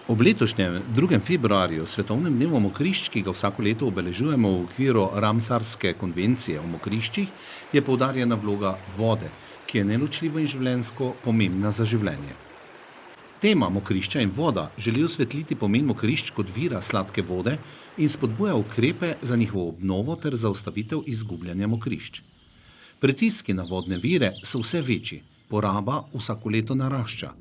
Ob letošnjem 2. februarju, svetovnem dnevu mokrišč, ki ga vsako leto obeležujemo v okviru Ramsarske konvencije o mokriščih, je poudarjena vloga vode, ki je neločljivo in življenjsko pomembna za življenje. Tema mokrišča in voda želi osvetliti pomen mokrišč kot vira sladke vode in spodbuja ukrepe za njihovo obnovo ter zaustavitev izgubljanja mokrišč. Pritiski na vodne vire so vse večji, poraba vsako leto narašča.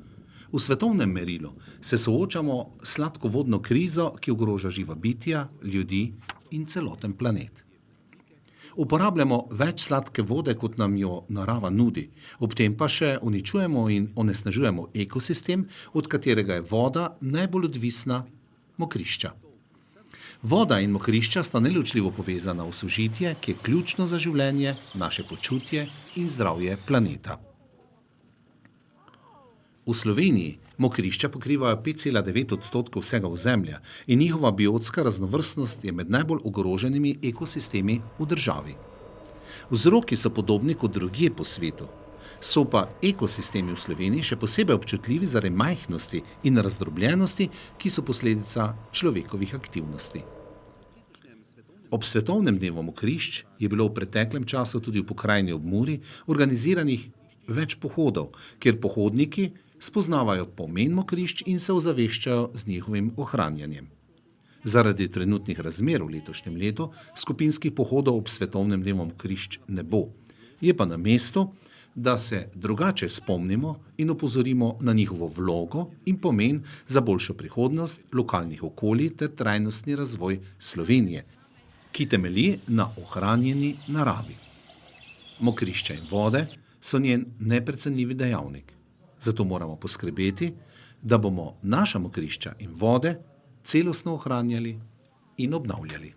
V svetovnem merilu se soočamo s sladkovodno krizo, ki ogroža živa bitja, ljudi in celoten planet. Uporabljamo več sladke vode, kot nam jo narava nudi, ob tem pa še uničujemo in onesnažujemo ekosistem, od katerega je voda najbolj odvisna, mokrišča. Voda in mokrišča sta neločljivo povezana v sožitje, ki je ključno za življenje, naše počutje in zdravje planeta. V Sloveniji mokrišča pokrivajo 5,9% vsega ozemlja in njihova biotska raznovrstnost je med najbolj ogroženimi ekosistemi v državi. Vzroki so podobni kot drugje po svetu, so pa ekosistemi v Sloveniji še posebej občutljivi zaradi majhnosti in razdrobljenosti, ki so posledica človekovih aktivnosti. Ob svetovnem dnevu mokrišč je bilo v preteklem času tudi v pokrajini ob Muri organiziranih več pohodov, kjer pohodniki spoznavajo pomen mokrišč in se ozaveščajo z njihovim ohranjanjem. Zaradi trenutnih razmer v letošnjem letu skupinskih pohodov ob svetovnem dnevu mokrišč ne bo. Je pa na mestu, da se drugače spomnimo in opozorimo na njihovo vlogo in pomen za boljšo prihodnost lokalnih okolij ter trajnostni razvoj Slovenije, ki temelji na ohranjeni naravi. Mokrišča in vode so njen neprecenljivi dejavnik. Zato moramo poskrbeti, da bomo naša mokrišča in vode celostno ohranjali in obnavljali.